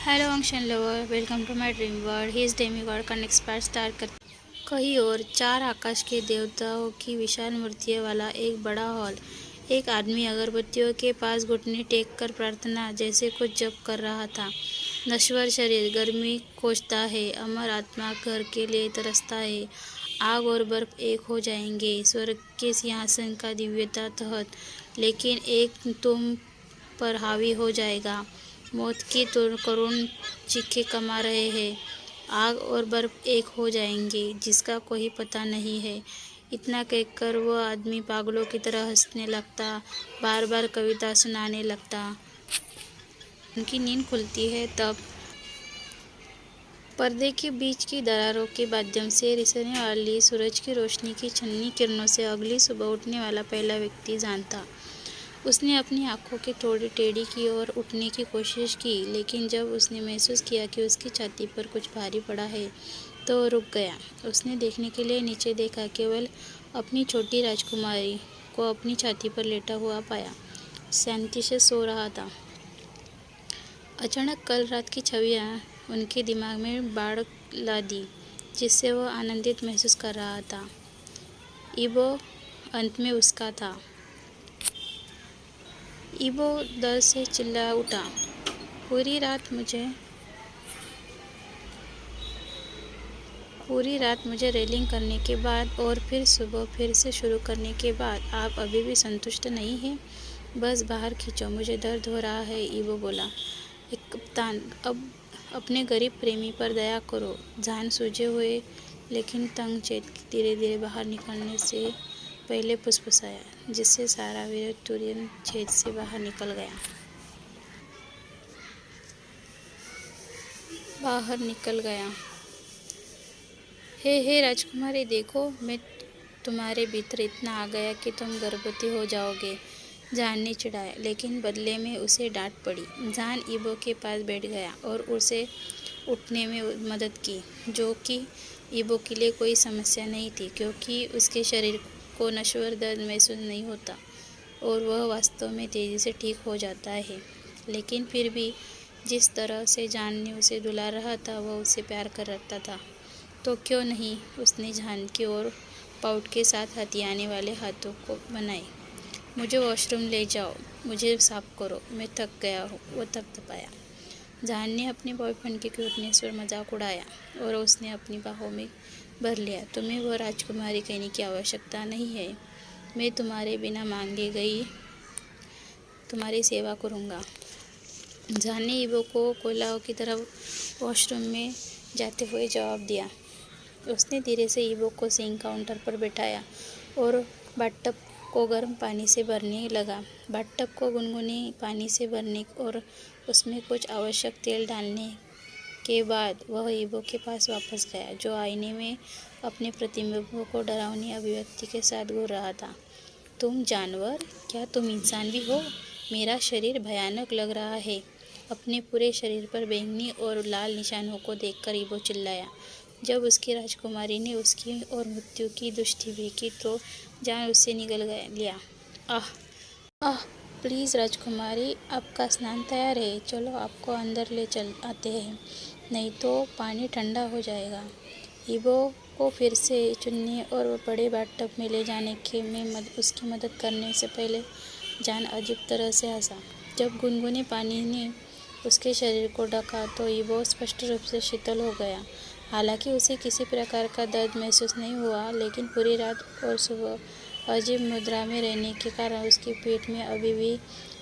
Hello अंशन lover, welcome to my dream world. He is demigod का next part start कर। कहीं और चार आकाश के देवताओं की विशाल मूर्तियों वाला एक बड़ा हॉल। एक आदमी अगरबत्तियों के पास घुटने टेक कर प्रार्थना जैसे कुछ जप कर रहा था। नश्वर शरीर गर्मी खोजता है, अमर आत्मा घर के लिए तरसता है। आग और बर्फ एक हो जाएंगे, स्वर्ग के सिंहासन का दिव्यता तहत, लेकिन एक तुम पर हावी हो जाएगा। मौत की करुण चीखें कमा रहे हैं। आग और बर्फ एक हो जाएंगे, जिसका कोई पता नहीं है। इतना कहकर वह आदमी पागलों की तरह हंसने लगता, बार बार कविता सुनाने लगता। उनकी नींद खुलती है तब पर्दे के बीच की दरारों के माध्यम से रिसने वाली सूरज की रोशनी की छन्नी किरणों से अगली सुबह उठने वाला पहला व्यक्ति जानता। उसने अपनी आंखों की थोड़ी टेढ़ी की और उठने की कोशिश की, लेकिन जब उसने महसूस किया कि उसकी छाती पर कुछ भारी पड़ा है तो वो रुक गया। उसने देखने के लिए नीचे देखा, केवल अपनी छोटी राजकुमारी को अपनी छाती पर लेटा हुआ पाया, शांति से सो रहा था। अचानक कल रात की छवियाँ उनके दिमाग में बाढ़ ला दी, जिससे वह आनंदित महसूस कर रहा था। ईबो अंत में उसका था। ईबो दर्द से चिल्ला उठा, पूरी रात मुझे रेलिंग करने के बाद और फिर सुबह फिर से शुरू करने के बाद आप अभी भी संतुष्ट नहीं हैं? बस बाहर खींचो, मुझे दर्द हो रहा है। ईबो बोला। एक कप्तान, अब अपने गरीब प्रेमी पर दया करो। जान सूझे हुए लेकिन तंग चेत धीरे धीरे बाहर निकलने से पहले फुसफुसाया, जिससे सारा विरोध तुरंत छेद से बाहर निकल गया। हे राजकुमारी, देखो, मैं तुम्हारे भीतर इतना आ गया कि तुम गर्भवती हो जाओगे, जान ने चिढ़ाया, लेकिन बदले में उसे डांट पड़ी। जान ईबो के पास बैठ गया और उसे उठने में मदद की, जो कि ईबो के लिए कोई समस्या नहीं थी, क्योंकि उसके शरीर को नश्वर दर्द महसूस नहीं होता और वह वास्तव में तेज़ी से ठीक हो जाता है। लेकिन फिर भी जिस तरह से जान ने उसे दुला रहा था, वह उसे प्यार करता था। तो क्यों नहीं? उसने जान की ओर पाउट के साथ हथियाने वाले हाथों को बनाए। मुझे वॉशरूम ले जाओ, मुझे साफ करो, मैं थक गया हूँ, वो थपथपाया। जान ने अपने बॉयफ्रेंड के क्यूटनेस पर मजाक उड़ाया और उसने अपनी बाहों में भर लिया। तुम्हें वह राजकुमारी कहने की आवश्यकता नहीं है, मैं तुम्हारे बिना मांगे गई तुम्हारी सेवा करूँगा। जान ने ईबो को कोयलाओं की तरह वॉशरूम में जाते हुए जवाब दिया। उसने धीरे से ईबो को सिंक काउंटर पर बैठाया और बाथटब को गर्म पानी से भरने लगा। बाथटब को गुनगुने पानी से भरने और उसमें कुछ आवश्यक तेल डालने के बाद वह ईबो के पास वापस गया, जो आईने में अपने प्रतिबिंब को डरावनी अभिव्यक्ति के साथ घूर रहा था। तुम जानवर, क्या तुम इंसान भी हो? मेरा शरीर भयानक लग रहा है। अपने पूरे शरीर पर बैंगनी और लाल निशानों को देखकर ईबो चिल्लाया। जब उसकी राजकुमारी ने उसकी और मृत्यु की दृष्टि फेंकी तो जान उससे निकल लिया। आह आह, प्लीज़ राजकुमारी, आपका स्नान तैयार है। चलो आपको अंदर ले चल आते हैं, नहीं तो पानी ठंडा हो जाएगा। ईबो को फिर से चुनने और बड़े बाथटब में ले जाने में उसकी मदद करने से पहले जान अजीब तरह से हंसा। जब गुनगुने पानी ने उसके शरीर को ढका तो ईबो स्पष्ट रूप से शीतल हो गया। हालांकि उसे किसी प्रकार का दर्द महसूस नहीं हुआ, लेकिन पूरी रात और सुबह अजीब मुद्रा में रहने के कारण उसकी पीठ में अभी भी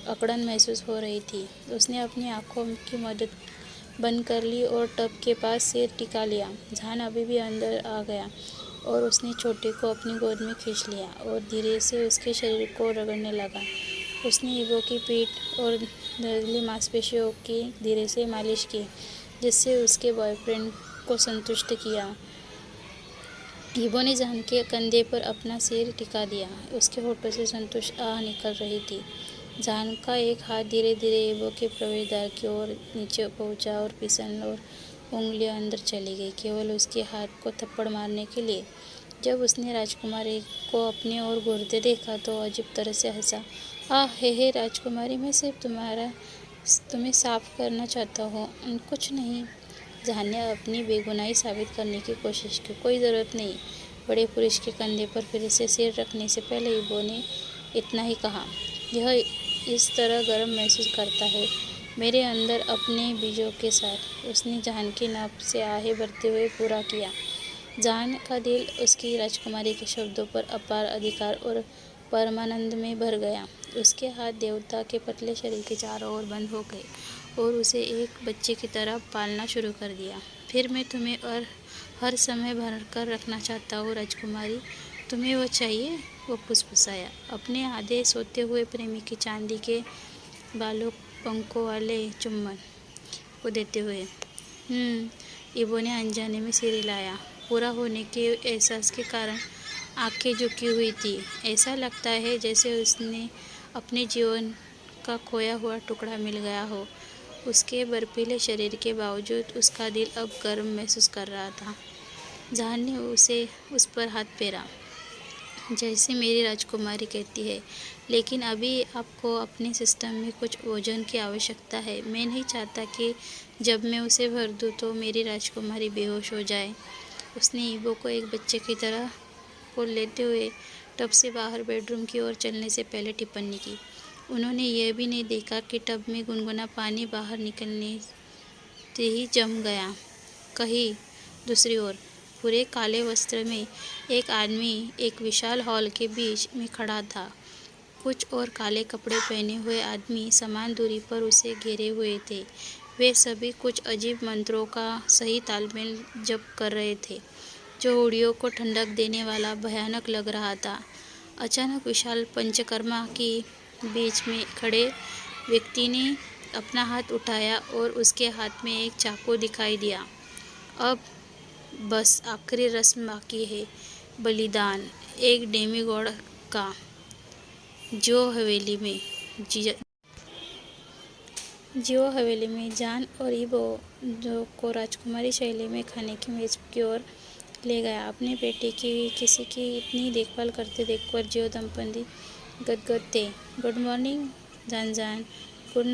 अकड़न महसूस हो रही थी। उसने अपनी आंखों की मदद बंद कर ली और टब के पास सिर टिका लिया। जान अभी भी अंदर आ गया और उसने छोटे को अपनी गोद में खींच लिया और धीरे से उसके शरीर को रगड़ने लगा। उसने ईबो की पीठ और दर्दली मांसपेशियों की धीरे से मालिश की, जिससे उसके बॉयफ्रेंड को संतुष्ट किया। ईबो ने जान के कंधे पर अपना सिर टिका दिया। उसके होठों से संतुष्ट आह निकल रही थी। जान का एक हाथ धीरे धीरे ईबो के प्रवेशद्वार की ओर नीचे पहुंचा और फिसल और उंगलियां अंदर चली गई, केवल उसके हाथ को थप्पड़ मारने के लिए। जब उसने राजकुमारी को अपने ओर घूरते देखा तो अजीब तरह से हंसा। आह हे राजकुमारी, मैं सिर्फ तुम्हारा तुम्हें साफ करना चाहता हूँ। कुछ नहीं। जहान ने अपनी बेगुनाही साबित करने की कोशिश की। कोई ज़रूरत नहीं। बड़े पुरुष के कंधे पर फिर से सिर रखने से पहले इबो ने इतना ही कहा। यह इस तरह गर्म महसूस करता है मेरे अंदर अपने बीजों के साथ। उसने जहान की नाप से आहें भरते हुए पूरा किया। जहान का दिल उसकी राजकुमारी के शब्दों पर अपार अधिकार और परमानंद में भर गया। उसके हाथ देवता के पतले शरीर के चारों ओर बंद हो गए और उसे एक बच्चे की तरह पालना शुरू कर दिया। फिर मैं तुम्हें और हर समय भर कर रखना चाहता हूँ राजकुमारी। तुम्हें वो चाहिए? वो फुसफुसाया अपने आधे सोते हुए प्रेमी के चांदी के बालों पंखों वाले चुम्बन को देते हुए। इबो ने अनजाने में सिर हिलाया। पूरा होने के एहसास के कारण आंखें झुकी हुई थी। ऐसा लगता है जैसे उसने अपने जीवन का खोया हुआ टुकड़ा मिल गया हो। उसके बर्फीले शरीर के बावजूद उसका दिल अब गर्म महसूस कर रहा था। जहान ने उसे उस पर हाथ फेरा, जैसे मेरी राजकुमारी कहती है, लेकिन अभी आपको अपने सिस्टम में कुछ भोजन की आवश्यकता है। मैं नहीं चाहता कि जब मैं उसे भर दूँ तो मेरी राजकुमारी बेहोश हो जाए। उसने इबो को एक बच्चे की तरह को लेते हुए टब से बाहर बेडरूम की ओर चलने से पहले टिप्पणी की। उन्होंने यह भी नहीं देखा कि टब में गुनगुना पानी बाहर निकलने से ही जम गया। कहीं दूसरी ओर पूरे काले वस्त्र में एक आदमी एक विशाल हॉल के बीच में खड़ा था। कुछ और काले कपड़े पहने हुए आदमी समान दूरी पर उसे घेरे हुए थे। वे सभी कुछ अजीब मंत्रों का सही तालमेल जप कर रहे थे, जो उड़ियों को ठंडक देने वाला भयानक लग रहा था। अचानक विशाल पंचकर्मा के बीच में खड़े व्यक्ति ने अपना हाथ उठाया और उसके हाथ में एक चाकू दिखाई दिया। अब बस आखिरी रस्म बाकी है, बलिदान एक डेमीगॉड का, जो हवेली में जान और इबो जो को राजकुमारी शैली में खाने की मेज की ओर ले गया। अपने बेटे की किसी की इतनी देखभाल करते देखकर जियो दंपति गदगद थे। गुड मॉर्निंग जान। गुड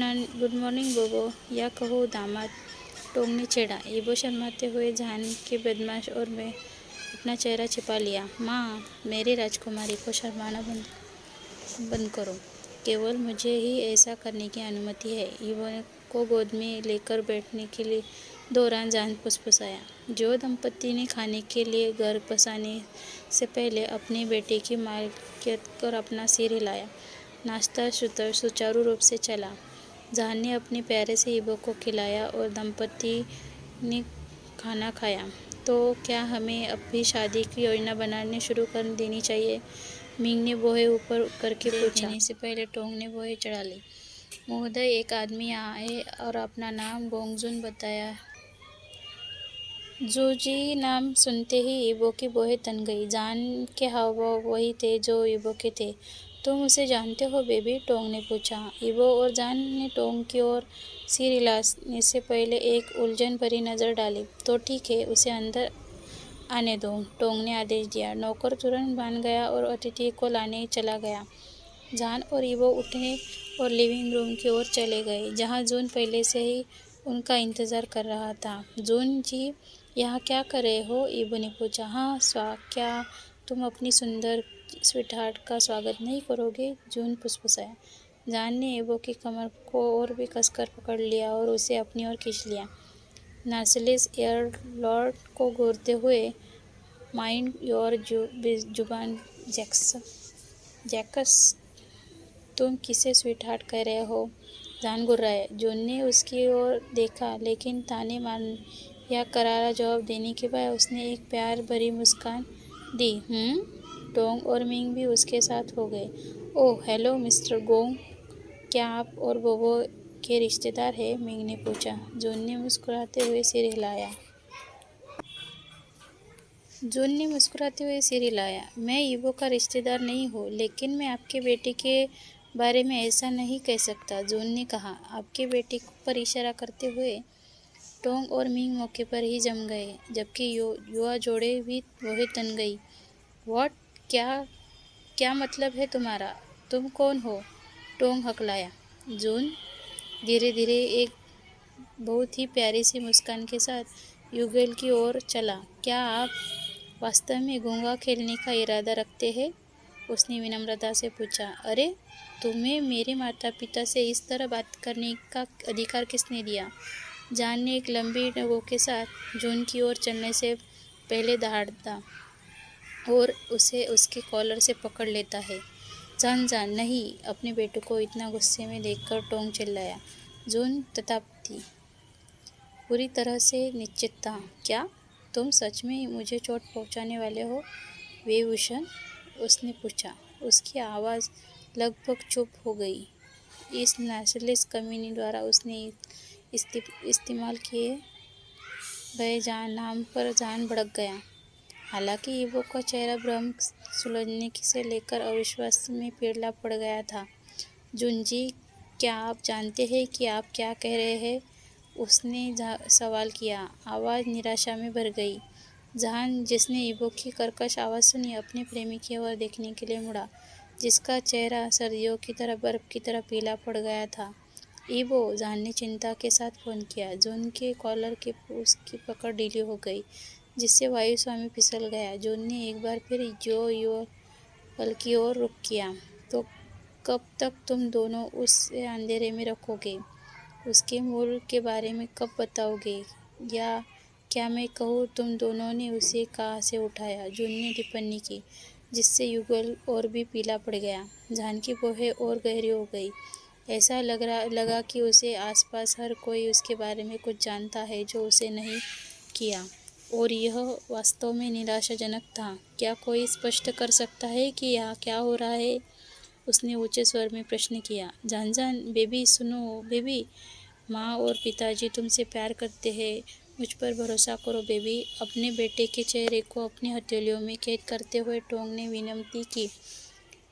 मॉर्निंग बोबो, या कहो दामाद, टोंग ने छेड़ा। इबो शर्माते हुए जान के बदमाश और मैं अपना चेहरा छिपा लिया। माँ, मेरी राजकुमारी को शर्माना बंद करो। केवल मुझे ही ऐसा करने की अनुमति है। इबो को गोद में लेकर बैठने के लिए दौरान जान फुसफुसाया। जो दंपति ने खाने के लिए घर बसाने से पहले अपने बेटे की मालिकियत कर अपना सिर हिलाया। नाश्ता सुचारू रूप से चला। जहान ने अपने प्यारे से इबो को खिलाया और दंपति ने खाना खाया। तो क्या हमें अब भी शादी की योजना बनानी शुरू कर देनी चाहिए? मिंग ने बोहे ऊपर करके पूछा। देने से पहले टोंग ने बोहे चढ़ा ली। महोदय, एक आदमी आए और अपना नाम गोंगजुन बताया। जूजी नाम सुनते ही इबो की बोहे तन गई। जान के हावभाव वही थे जो इबो के थे। तुम उसे जानते हो बेबी? टोंग ने पूछा। इबो और जान ने टोंग की ओर सिर हिलाने से पहले एक उलझन भरी नज़र डाली। तो ठीक है, उसे अंदर आने दो, टोंग ने आदेश दिया। नौकर तुरंत भान गया और अतिथि को लाने चला गया। जान और इबो उठे और लिविंग रूम की ओर चले गए, जहाँ जून पहले से ही उनका इंतज़ार कर रहा था। जून जी, यहाँ क्या कर रहे हो? इबो ने पूछा। हाँ, क्या तुम अपनी सुंदर स्वीटहार्ट का स्वागत नहीं करोगे? जून फुसफुसाया। जान ने इबो की कमर को और भी कसकर पकड़ लिया और उसे अपनी ओर खींच लिया। नार्सिसस एयर लॉर्ड को घूरते हुए, माइंड योर जुबान जैक्स, तुम किसे स्वीटहार्ट कह रहे हो? जान गुर्राया। जून ने उसकी ओर देखा, लेकिन ताने मारने या करारा जवाब देने के बजाय उसने एक प्यार भरी मुस्कान दी। टोंग और मिंग भी उसके साथ हो गए। ओह हेलो मिस्टर गोंग, क्या आप और बोबो के रिश्तेदार हैं? मिंग ने पूछा। जून ने मुस्कुराते हुए सिर हिलाया। मैं इबो का रिश्तेदार नहीं हूँ, लेकिन मैं आपके बेटे के बारे में ऐसा नहीं कह सकता, जून ने कहा, आपके बेटे पर इशारा करते हुए। टोंग और मिंग मौके पर ही जम गए, जबकि युवा जोड़े भी वही तन गई। व्हाट? क्या मतलब है तुम्हारा? तुम कौन हो? टोंग हकलाया। जून, धीरे धीरे एक बहुत ही प्यारी सी मुस्कान के साथ युगल की ओर चला। क्या आप वास्तव में गूंगा खेलने का इरादा रखते हैं? उसने विनम्रता से पूछा। अरे, तुम्हें मेरे माता पिता से इस तरह बात करने का अधिकार किसने दिया? जान ने एक लंबी डगों के साथ जून की ओर चलने से पहले दहाड़ा और उसे उसके कॉलर से पकड़ लेता है। जान जान नहीं, अपने बेटे को इतना गुस्से में देखकर टोंग चिल्लाया। जून ततापती पूरी तरह से निश्चित था। क्या तुम सच में मुझे चोट पहुंचाने वाले हो विभूषण? उसने पूछा। उसकी आवाज़ लगभग चुप हो गई। इस नासलेस कमीने द्वारा उसने इस्तेमाल किए गए नाम पर जान भड़क गया। हालांकि ईवो का चेहरा भ्रम सुलझने से लेकर अविश्वास में पीला पड़ गया था। जुंजी, क्या आप जानते हैं कि आप क्या कह रहे हैं? उसने सवाल किया। आवाज़ निराशा में भर गई। जहान, जिसने ईवो की कर्कश आवाज़ सुनी, अपने प्रेमी की ओर देखने के लिए मुड़ा, जिसका चेहरा सर्दियों की तरह बर्फ की तरह पीला पड़ गया था। ईवो, जहान ने चिंता के साथ फोन किया। जून के कॉलर के उसकी पकड़ ढीली हो गई, जिससे वायु स्वामी फिसल गया। जून ने एक बार फिर जो युवल की ओर रुख किया। तो कब तक तुम दोनों उसे अंधेरे में रखोगे? उसके मूल के बारे में कब बताओगे? या क्या मैं कहूँ, तुम दोनों ने उसे कहाँ से उठाया? जून ने टिप्पणी की, जिससे युगल और भी पीला पड़ गया। जान की भौहें और गहरी हो गई। ऐसा लगा कि उसे आसपास हर कोई उसके बारे में कुछ जानता है जो उसे नहीं किया, और यह वास्तव में निराशाजनक था। क्या कोई स्पष्ट कर सकता है कि यहाँ क्या हो रहा है? उसने ऊंचे स्वर में प्रश्न किया। जान जान, बेबी सुनो बेबी, माँ और पिताजी तुमसे प्यार करते हैं। मुझ पर भरोसा करो बेबी। अपने बेटे के चेहरे को अपनी हथेलियों में कैद करते हुए टोंग ने विनती की।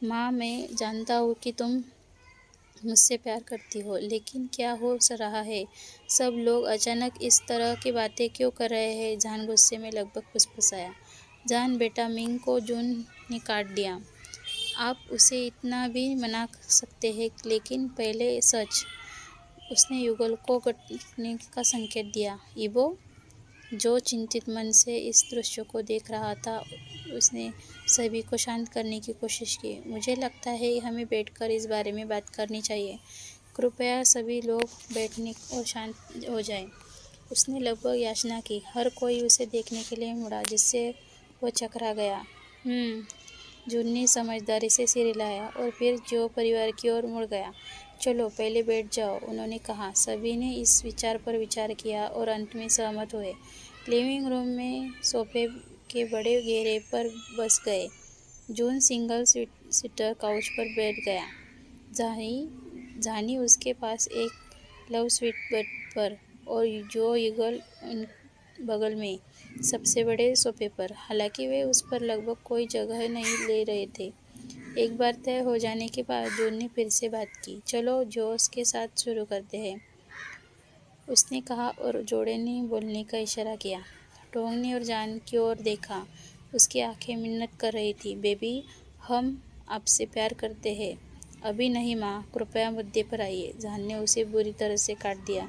माँ, मैं जानता हूँ कि तुम मुझसे प्यार करती हो, लेकिन क्या हो रहा है? सब लोग अचानक इस तरह की बातें क्यों कर रहे हैं? जान गुस्से में लगभग फुसफुसाया। जान बेटा, मिंग को जून ने काट दिया। आप उसे इतना भी मना सकते हैं, लेकिन पहले सच। उसने युगल को घटने का संकेत दिया। ईवो, जो चिंतित मन से इस दृश्य को देख रहा था, उसने सभी को शांत करने की कोशिश की। मुझे लगता है हमें बैठकर इस बारे में बात करनी चाहिए। कृपया सभी लोग बैठने और शांत हो जाएं। उसने लगभग याचना की। हर कोई उसे देखने के लिए मुड़ा, जिससे वो चकरा गया। जून ने समझदारी से सिर हिलाया और फिर जो परिवार की ओर मुड़ गया। चलो पहले बैठ जाओ, उन्होंने कहा। सभी ने इस विचार पर विचार किया और अंत में सहमत हुए। लिविंग रूम में सोफे के बड़े घेरे पर बस गए। जून सिंगल सीटर काउच पर बैठ गया। जानी उसके पास एक लव स्वीट बेड पर, और जो युगल बगल में सबसे बड़े सोफे पर। हालांकि वे उस पर लगभग कोई जगह नहीं ले रहे थे। एक बार तय हो जाने के बाद जून ने फिर से बात की। चलो जोश के साथ शुरू करते हैं, उसने कहा, और जोड़े ने बोलने का इशारा किया। टोंग ने और जान की ओर देखा। उसकी आंखें मिन्नत कर रही थी। बेबी, हम आपसे प्यार करते हैं। अभी नहीं माँ, कृपया मुद्दे पर आइए। जान ने उसे बुरी तरह से काट दिया।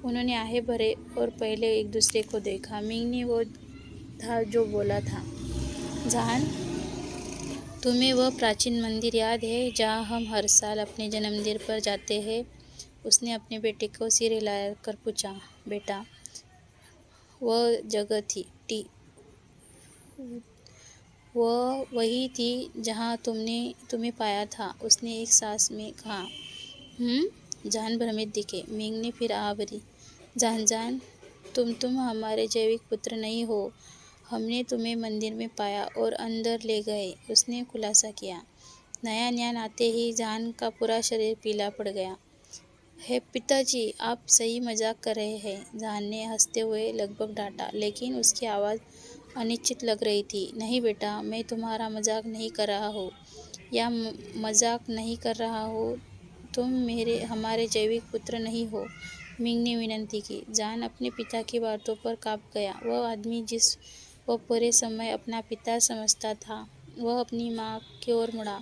उन्होंने आहें भरे और पहले एक दूसरे को देखा। मिंग ने वो था जो बोला था। जान, तुम्हें वह प्राचीन मंदिर याद है जहाँ हम हर साल अपने जन्मदिन पर जाते हैं? उसने अपने बेटे को सिर हिलाकर पूछा। बेटा, वह जगह वह वही थी जहाँ तुम्हें पाया था, उसने एक सांस में कहा। जान भ्रमित दिखे। मिंग ने फिर आह भरी। जान, तुम हमारे जैविक पुत्र नहीं हो। हमने तुम्हें मंदिर में पाया और अंदर ले गए, उसने खुलासा किया। नया ज्ञान आते ही जान का पूरा शरीर पीला पड़ गया। है पिताजी, आप सही मजाक कर रहे हैं, जान ने हंसते हुए लगभग डांटा, लेकिन उसकी आवाज़ अनिश्चित लग रही थी। नहीं बेटा, मैं तुम्हारा मजाक नहीं कर रहा हूँ, या मजाक नहीं कर रहा हूँ। तुम हमारे जैविक पुत्र नहीं हो, मिंग ने विनती की। जान अपने पिता की बातों पर काँप गया। वह आदमी जिस वह पूरे समय अपना पिता समझता था, वह अपनी माँ की ओर मुड़ा,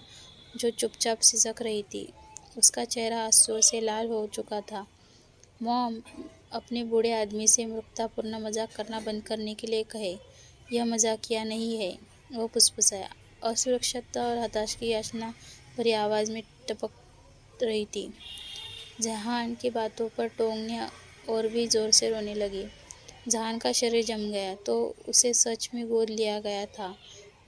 जो चुपचाप सिसक रही थी। उसका चेहरा आंसुओं से लाल हो चुका था। मॉम अपने बूढ़े आदमी से मूर्खतापूर्ण मजाक करना बंद करने के लिए कहे। यह मजाकिया नहीं है, वो फुसफुसाया। असुरक्षितता और हताश की याचना भरी आवाज़ में टपक रही थी। जहान की बातों पर टोंगने और भी जोर से रोने लगी। जहान का शरीर जम गया तो उसे सच में गोद लिया गया था।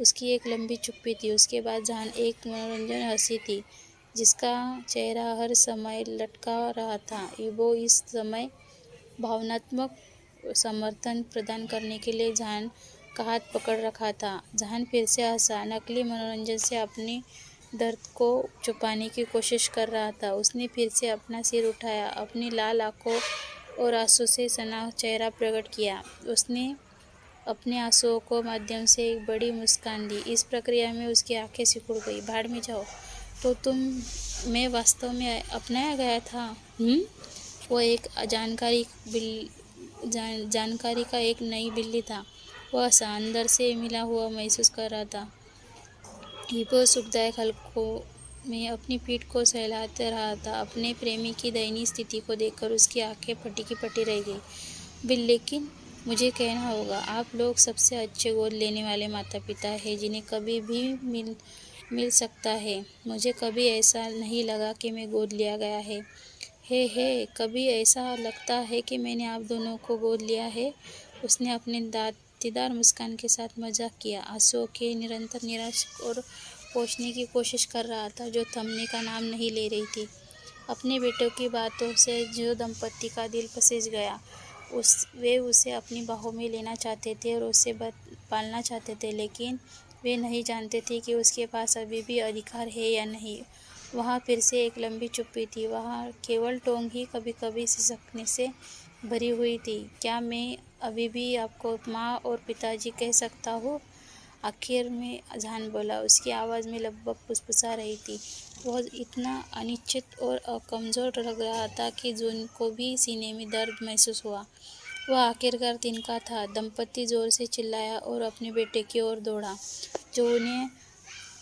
उसकी एक लंबी चुप्पी थी। उसके बाद जहान एक मनोरंजन हंसी थी जिसका चेहरा हर समय लटका रहा था। इबो इस समय भावनात्मक समर्थन प्रदान करने के लिए जहान का हाथ पकड़ रखा था। जहान फिर से हंसा, नकली मनोरंजन से अपनी दर्द को छुपाने की कोशिश कर रहा था। उसने फिर से अपना सिर उठाया, अपनी लाल आंखों और आंसू से सना चेहरा प्रकट किया। उसने अपने आंसुओं को माध्यम से एक बड़ी मुस्कान दी। इस प्रक्रिया में उसकी आंखें सिकुड़ गई। भाड़ में जाओ, तो तुम मैं वास्तव में अपनाया गया था। वो एक जानकारी का एक नई बिल्ली था। वह हंसा, अंदर से मिला हुआ महसूस कर रहा था। वो सुखदायक हलकों में अपनी पीठ को सहलाते रहा था। अपने प्रेमी की दयनीय स्थिति को देखकर उसकी आंखें फटी की फटी रह गई। लेकिन मुझे कहना होगा, आप लोग सबसे अच्छे गोद लेने वाले माता पिता हैं जिन्हें कभी भी मिल सकता है। मुझे कभी ऐसा नहीं लगा कि मैं गोद लिया गया है। कभी ऐसा लगता है कि मैंने आप दोनों को गोद लिया है। उसने अपने दांतीदार मुस्कान के साथ मजाक किया, आंसुओं के निरंतर निराश और पोंछने की कोशिश कर रहा था जो थमने का नाम नहीं ले रही थी। अपने बेटों की बातों से जो दंपति का दिल पसीज गया। वे उसे अपनी बाहों में लेना चाहते थे और उसे पालना चाहते थे, लेकिन वे नहीं जानते थे कि उसके पास अभी भी अधिकार है या नहीं। वहाँ फिर से एक लंबी चुप्पी थी। वहाँ केवल टोंग ही कभी कभी सिसकने से भरी हुई थी। क्या मैं अभी भी आपको माँ और पिताजी कह सकता हूँ? आखिर में जहान बोला। उसकी आवाज़ में लगभग फुसफुसा रही थी। वह इतना अनिश्चित और कमज़ोर लग रहा था कि जून को भी सीने में दर्द महसूस हुआ। वह आखिरकार तिनका था। दंपति जोर से चिल्लाया और अपने बेटे की ओर दौड़ा जो उन्हें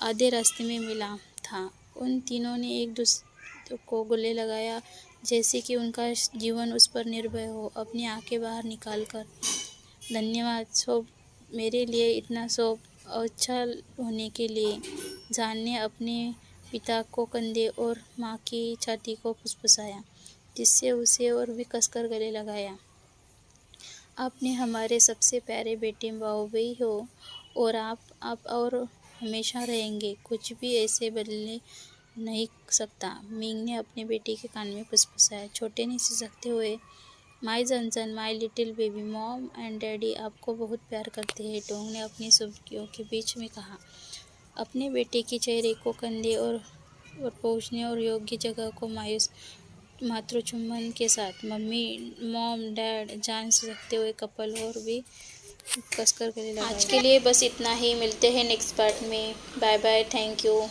आधे रास्ते में मिला था। उन तीनों ने एक दूसरे को गले लगाया जैसे कि उनका जीवन उस पर निर्भर हो। अपनी आंखें बाहर निकालकर, धन्यवाद सब, मेरे लिए इतना सब अच्छा होने के लिए। जहान ने अपने पिता को कंधे और माँ की छाती को फुसफुसाया, जिससे उसे और भी कसकर गले लगाया। आपने हमारे सबसे प्यारे बेटे बाहुबली हो और आप और हमेशा रहेंगे। कुछ भी ऐसे बदलने नहीं सकता। मिंग ने अपने बेटे के कान में फुसफुसाया। छोटे ने सिसकते हुए, my son son, my little baby, mom and daddy आपको बहुत प्यार करते हैं, टोंग ने अपनी सुर्खियों के बीच में कहा। अपने बेटे के चेहरे को कंधे और पहुँचने और योग्य जगह को मायूस मातृ चुम्बन के साथ मम्मी, मॉम, डैड, जान सिसकते हुए कपल और भी कसकर गले लगाए। आज के लिए बस इतना ही। मिलते हैं नेक्स्ट पार्ट में। Bye bye, thank you.